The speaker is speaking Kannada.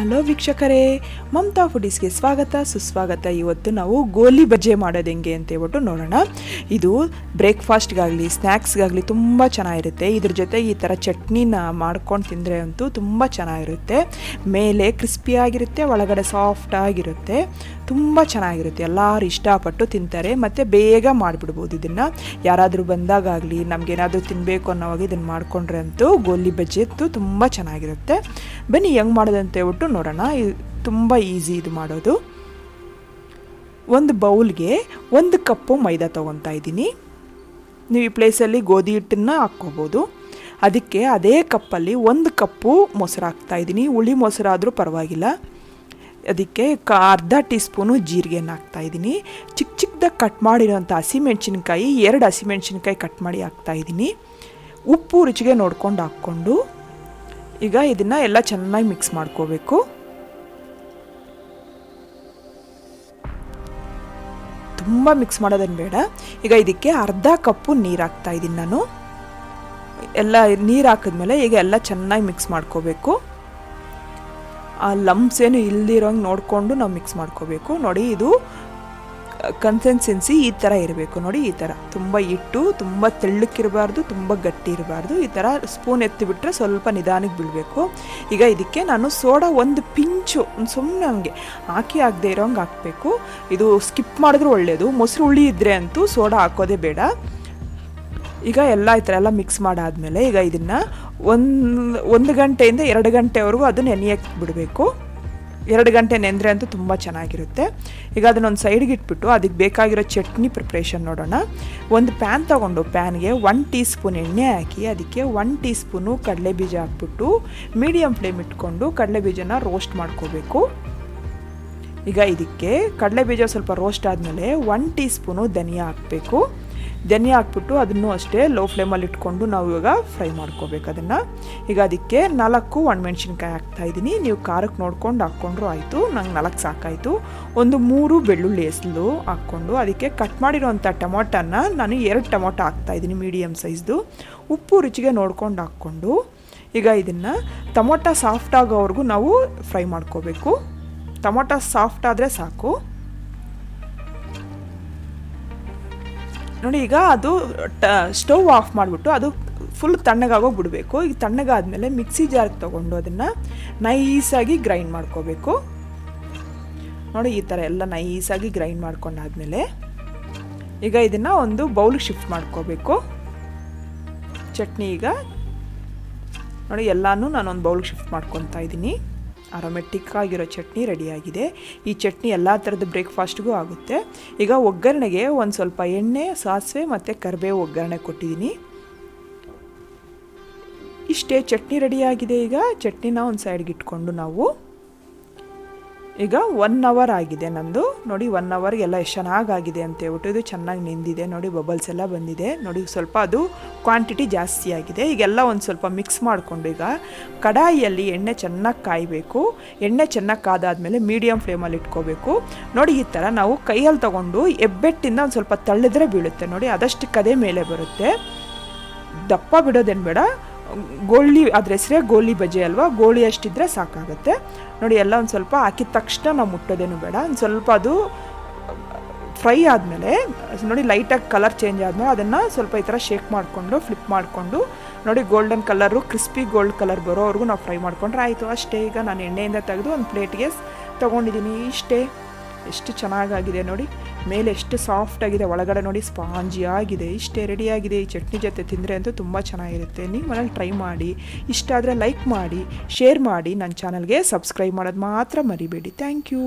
ಹಲೋ ವೀಕ್ಷಕರೇ, ಮಮತಾ ಫುಡೀಸ್ಗೆ ಸ್ವಾಗತ ಸುಸ್ವಾಗತ. ಇವತ್ತು ನಾವು ಗೋಲಿ ಬಜ್ಜೆ ಮಾಡೋದು ಹೆಂಗೆ ಅಂತ ಹೇಳ್ಬಿಟ್ಟು ನೋಡೋಣ. ಇದು ಬ್ರೇಕ್ಫಾಸ್ಟ್ಗಾಗಲಿ ಸ್ನ್ಯಾಕ್ಸ್ಗಾಗಲಿ ತುಂಬ ಚೆನ್ನಾಗಿರುತ್ತೆ. ಇದ್ರ ಜೊತೆ ಈ ಥರ ಚಟ್ನಿನ ಮಾಡ್ಕೊಂಡು ತಿಂದರೆ ಅಂತೂ ತುಂಬ ಚೆನ್ನಾಗಿರುತ್ತೆ. ಮೇಲೆ ಕ್ರಿಸ್ಪಿಯಾಗಿರುತ್ತೆ, ಒಳಗಡೆ ಸಾಫ್ಟಾಗಿರುತ್ತೆ, ತುಂಬ ಚೆನ್ನಾಗಿರುತ್ತೆ. ಎಲ್ಲರೂ ಇಷ್ಟಪಟ್ಟು ತಿಂತಾರೆ ಮತ್ತು ಬೇಗ ಮಾಡಿಬಿಡ್ಬೋದು. ಇದನ್ನು ಯಾರಾದರೂ ಬಂದಾಗಲಿ ನಮಗೇನಾದರೂ ತಿನ್ನಬೇಕು ಅನ್ನೋವಾಗ ಇದನ್ನು ಮಾಡಿಕೊಂಡ್ರೆ ಅಂತೂ ಗೋಲಿ ಬಜ್ಜೆ ಅಂತೂ ತುಂಬ ಚೆನ್ನಾಗಿರುತ್ತೆ. ಬನ್ನಿ ಹೆಂಗೆ ಮಾಡೋದಂತ ಹೇಳ್ಬಿಟ್ಟು ನೋಡೋಣ. ತುಂಬ ಈಸಿ ಇದು ಮಾಡೋದು. ಒಂದು ಬೌಲ್ಗೆ 1 ಕಪ್ಪು ಮೈದಾ ತೊಗೊತಾ ಇದ್ದೀನಿ. ನೀವು ಈ ಪ್ಲೇಸಲ್ಲಿ ಗೋಧಿ ಹಿಟ್ಟನ್ನು ಹಾಕ್ಕೋಬೋದು. ಅದಕ್ಕೆ ಅದೇ ಕಪ್ಪಲ್ಲಿ 1 ಕಪ್ಪು ಮೊಸರು ಹಾಕ್ತಾಯಿದ್ದೀನಿ. ಹುಳಿ ಮೊಸರಾದರೂ ಪರವಾಗಿಲ್ಲ. ಅದಕ್ಕೆ ಅರ್ಧ ಟೀ ಸ್ಪೂನು ಜೀರಿಗೆನ ಹಾಕ್ತಾಯಿದ್ದೀನಿ. ಚಿಕ್ಕದಾಗಿ ಕಟ್ ಮಾಡಿರೋಂಥ ಹಸಿಮೆಣ್ಸಿನ್ಕಾಯಿ 2 ಹಸಿಮೆಣ್ಸಿನ್ಕಾಯಿ ಕಟ್ ಮಾಡಿ ಹಾಕ್ತಾಯಿದ್ದೀನಿ. ಉಪ್ಪು ರುಚಿಗೆ ನೋಡ್ಕೊಂಡು ಹಾಕ್ಕೊಂಡು ಈಗ ಇದನ್ನು ಎಲ್ಲ ಚೆನ್ನಾಗಿ ಮಿಕ್ಸ್ ಮಾಡ್ಕೋಬೇಕು. ತುಂಬ ಮಿಕ್ಸ್ ಮಾಡೋದನ್ನು ಬೇಡ. ಈಗ ಇದಕ್ಕೆ ಅರ್ಧ ಕಪ್ಪು ನೀರು ಹಾಕ್ತಾಯಿದ್ದೀನಿ ನಾನು. ಎಲ್ಲ ನೀರು ಹಾಕಿದ್ಮೇಲೆ ಈಗ ಎಲ್ಲ ಚೆನ್ನಾಗಿ ಮಿಕ್ಸ್ ಮಾಡ್ಕೋಬೇಕು. ಆ ಲಂಪ್ಸ್ ಏನು ಇಲ್ದಿರೋಂಗೆ ನೋಡಿಕೊಂಡು ನಾವು ಮಿಕ್ಸ್ ಮಾಡ್ಕೋಬೇಕು. ನೋಡಿ, ಇದು ಕನ್ಸಿಸ್ಟೆನ್ಸಿ ಈ ಥರ ಇರಬೇಕು. ನೋಡಿ, ಈ ಥರ ತುಂಬ ಹಿಟ್ಟು ತುಂಬ ತೆಳ್ಳಕ್ಕಿರಬಾರ್ದು, ತುಂಬ ಗಟ್ಟಿ ಇರಬಾರ್ದು. ಈ ಥರ ಸ್ಪೂನ್ ಎತ್ತಿಬಿಟ್ರೆ ಸ್ವಲ್ಪ ನಿಧಾನಕ್ಕೆ ಬೀಳಬೇಕು. ಈಗ ಇದಕ್ಕೆ ನಾನು ಸೋಡಾ 1 ಪಿಂಚು ಸುಮ್ಮನೆ ಹಂಗೆ ಹಾಕದೇ ಇರೋಂಗೆ ಹಾಕಬೇಕು. ಇದು ಸ್ಕಿಪ್ ಮಾಡಿದ್ರೂ ಒಳ್ಳೆಯದು. ಮೊಸರು ಹುಳಿ ಇದ್ದರೆ ಅಂತೂ ಸೋಡಾ ಹಾಕೋದೇ ಬೇಡ. ಈಗ ಎಲ್ಲ ಈ ಥರ ಎಲ್ಲ ಮಿಕ್ಸ್ ಮಾಡಾದಮೇಲೆ ಈಗ ಇದನ್ನು 1 ಗಂಟೆಯಿಂದ 2 ಗಂಟೆವರೆಗೂ ಅದನ್ನು ನೆನೆಯಕ್ಕೆ ಬಿಡಬೇಕು. 2 ಗಂಟೆ ನೆಂದರೆ ಅಂತೂ ತುಂಬ ಚೆನ್ನಾಗಿರುತ್ತೆ. ಈಗ ಅದನ್ನೊಂದು ಸೈಡ್ಗೆ ಇಟ್ಬಿಟ್ಟು ಅದಕ್ಕೆ ಬೇಕಾಗಿರೋ ಚಟ್ನಿ ಪ್ರಿಪ್ರೇಷನ್ ನೋಡೋಣ. ಒಂದು ಪ್ಯಾನ್ ತೊಗೊಂಡು ಪ್ಯಾನ್ಗೆ 1 ಟೀ ಸ್ಪೂನ್ ಎಣ್ಣೆ ಹಾಕಿ ಅದಕ್ಕೆ 1 ಟೀ ಸ್ಪೂನು ಕಡಲೆಬೀಜ ಹಾಕ್ಬಿಟ್ಟು ಮೀಡಿಯಮ್ ಫ್ಲೇಮ್ ಇಟ್ಕೊಂಡು ಕಡಲೆಬೀಜನ ರೋಸ್ಟ್ ಮಾಡ್ಕೋಬೇಕು. ಈಗ ಇದಕ್ಕೆ ಕಡಲೆಬೀಜ ಸ್ವಲ್ಪ ರೋಸ್ಟ್ ಆದಮೇಲೆ 1 ಟೀ ಸ್ಪೂನು ಧನಿಯಾ ಹಾಕಬೇಕು. ಧನಿಯಾ ಹಾಕ್ಬಿಟ್ಟು ಅದನ್ನು ಅಷ್ಟೇ ಲೋ ಫ್ಲೇಮಲ್ಲಿ ಇಟ್ಕೊಂಡು ನಾವು ಇವಾಗ ಫ್ರೈ ಮಾಡ್ಕೋಬೇಕು ಅದನ್ನು. ಈಗ ಅದಕ್ಕೆ 4 ಒಣಮೆಣ್ಸಿನ್ಕಾಯಿ ಹಾಕ್ತಾಯಿದ್ದೀನಿ. ನೀವು ಖಾರಕ್ಕೆ ನೋಡ್ಕೊಂಡು ಹಾಕ್ಕೊಂಡ್ರು ಆಯಿತು. ನಂಗೆ 4 ಸಾಕಾಯಿತು. 3 ಬೆಳ್ಳುಳ್ಳಿ ಎಸಲು ಹಾಕ್ಕೊಂಡು ಅದಕ್ಕೆ ಕಟ್ ಮಾಡಿರೋಂಥ ಟೊಮೊಟೊನ ನಾನು 2 ಟೊಮೊಟೊ ಹಾಕ್ತಾಯಿದ್ದೀನಿ ಮೀಡಿಯಮ್ ಸೈಜ್ದು. ಉಪ್ಪು ರುಚಿಗೆ ನೋಡ್ಕೊಂಡು ಹಾಕ್ಕೊಂಡು ಈಗ ಇದನ್ನು ಟೊಮೊಟೊ ಸಾಫ್ಟ್ ಆಗೋವರೆಗೂ ನಾವು ಫ್ರೈ ಮಾಡ್ಕೋಬೇಕು. ಟೊಮೊಟೊ ಸಾಫ್ಟ್ ಆದರೆ ಸಾಕು. ನೋಡಿ, ಈಗ ಅದು ಸ್ಟವ್ ಆಫ್ ಮಾಡಿಬಿಟ್ಟು ಅದು ಫುಲ್ ತಣ್ಣಗಾಗೋಗಿ ಬಿಡಬೇಕು. ಈಗ ತಣ್ಣಗಾದ್ಮೇಲೆ ಮಿಕ್ಸಿ ಜಾರ್ಗೆ ತೊಗೊಂಡು ಅದನ್ನು ನೈಸಾಗಿ ಗ್ರೈಂಡ್ ಮಾಡ್ಕೋಬೇಕು. ನೋಡಿ, ಈ ಥರ ಎಲ್ಲ ನೈಸಾಗಿ ಗ್ರೈಂಡ್ ಮಾಡ್ಕೊಂಡಾದ್ಮೇಲೆ ಈಗ ಇದನ್ನು ಒಂದು ಬೌಲ್ಗೆ ಶಿಫ್ಟ್ ಮಾಡ್ಕೋಬೇಕು. ಚಟ್ನಿ ಈಗ ನೋಡಿ ಎಲ್ಲನೂ ನಾನೊಂದು ಬೌಲ್ಗೆ ಶಿಫ್ಟ್ ಮಾಡ್ಕೊತಾ ಇದ್ದೀನಿ. ಅರೋಮೆಟಿಕ್ ಆಗಿರೋ ಚಟ್ನಿ ರೆಡಿಯಾಗಿದೆ. ಈ ಚಟ್ನಿ ಎಲ್ಲ ಥರದ ಬ್ರೇಕ್ಫಾಸ್ಟ್ಗೂ ಆಗುತ್ತೆ. ಈಗ ಒಗ್ಗರಣೆಗೆ ಒಂದು ಸ್ವಲ್ಪ ಎಣ್ಣೆ, ಸಾಸಿವೆ ಮತ್ತು ಕರಿಬೇವು ಒಗ್ಗರಣೆ ಕೊಟ್ಟಿದ್ದೀನಿ. ಇಷ್ಟೇ, ಚಟ್ನಿ ರೆಡಿಯಾಗಿದೆ. ಈಗ ಚಟ್ನಿನ ಒಂದು ಸೈಡ್ಗೆ ಇಟ್ಕೊಂಡು ನಾವು ಈಗ 1 ಅವರ್ ಆಗಿದೆ ನಂದು. ನೋಡಿ, 1 ಅವರ್ಗೆ ಎಲ್ಲ ಎಷ್ಟು ಚೆನ್ನಾಗಾಗಿದೆ ಅಂತ ಹೇಳ್ಬಿಟ್ಟು ಇದು ಚೆನ್ನಾಗಿ ನೆಂದಿದೆ. ನೋಡಿ, ಬಬಲ್ಸ್ ಎಲ್ಲ ಬಂದಿದೆ. ನೋಡಿ, ಸ್ವಲ್ಪ ಅದು ಕ್ವಾಂಟಿಟಿ ಜಾಸ್ತಿ ಆಗಿದೆ. ಈಗೆಲ್ಲ ಒಂದು ಸ್ವಲ್ಪ ಮಿಕ್ಸ್ ಮಾಡಿಕೊಂಡು ಈಗ ಕಡಾಯಿಯಲ್ಲಿ ಎಣ್ಣೆ ಚೆನ್ನಾಗಿ ಕಾಯಬೇಕು. ಎಣ್ಣೆ ಚೆನ್ನಾಗಿ ಕಾದಾದಮೇಲೆ ಮೀಡಿಯಮ್ ಫ್ಲೇಮಲ್ಲಿ ಇಟ್ಕೋಬೇಕು. ನೋಡಿ, ಈ ಥರ ನಾವು ಕೈಯಲ್ಲಿ ತೊಗೊಂಡು ಹೆಬ್ಬೆಟ್ಟಿಂದ ಒಂದು ಸ್ವಲ್ಪ ತಳ್ಳಿದ್ರೆ ಬೀಳುತ್ತೆ. ನೋಡಿ, ಅದಷ್ಟಕ್ಕೆ ಅದೇ ಮೇಲೆ ಬರುತ್ತೆ. ದಪ್ಪ ಬಿಡೋದೇನು ಬೇಡ. ಗೋಳಿ, ಅದ್ರ ಹೆಸರೇ ಗೋಲಿ ಬಜ್ಜೆ ಅಲ್ವಾ, ಗೋಳಿ ಅಷ್ಟಿದ್ರೆ ಸಾಕಾಗುತ್ತೆ. ನೋಡಿ, ಎಲ್ಲ ಒಂದು ಸ್ವಲ್ಪ ಹಾಕಿದ ತಕ್ಷಣ ನಾವು ಮುಟ್ಟೋದೇನು ಬೇಡ. ಒಂದು ಸ್ವಲ್ಪ ಅದು ಫ್ರೈ ಆದಮೇಲೆ ನೋಡಿ ಲೈಟಾಗಿ ಕಲರ್ ಚೇಂಜ್ ಆದಮೇಲೆ ಅದನ್ನು ಸ್ವಲ್ಪ ಈ ಥರ ಶೇಕ್ ಮಾಡಿಕೊಂಡು ಫ್ಲಿಪ್ ಮಾಡಿಕೊಂಡು ನೋಡಿ golden colour crispy gold colour ಬರೋವರೆಗೂ ನಾವು ಫ್ರೈ ಮಾಡಿಕೊಂಡ್ರೆ ಆಯಿತು. ಅಷ್ಟೇ. ಈಗ ನಾನು ಎಣ್ಣೆಯಿಂದ ತೆಗೆದು ಒಂದು ಪ್ಲೇಟ್ಗೆ ತೊಗೊಂಡಿದ್ದೀನಿ. ಇಷ್ಟೇ. ಎಷ್ಟು ಚೆನ್ನಾಗಾಗಿದೆ ನೋಡಿ, ಮೇಲೆ ಎಷ್ಟು ಸಾಫ್ಟಾಗಿದೆ, ಒಳಗಡೆ ನೋಡಿ ಸ್ಪಾಂಜಿ ಆಗಿದೆ. ಇಷ್ಟೇ, ರೆಡಿಯಾಗಿದೆ. ಈ ಚಟ್ನಿ ಜೊತೆ ತಿಂದರೆ ಅಂತೂ ತುಂಬ ಚೆನ್ನಾಗಿರುತ್ತೆ. ನೀವು ಮನೇಲಿ ಟ್ರೈ ಮಾಡಿ. ಇಷ್ಟ ಆದರೆ ಲೈಕ್ ಮಾಡಿ, ಶೇರ್ ಮಾಡಿ. ನನ್ನ ಚಾನಲ್ಗೆ ಸಬ್ಸ್ಕ್ರೈಬ್ ಮಾಡೋದು ಮಾತ್ರ ಮರಿಬೇಡಿ. Thank you.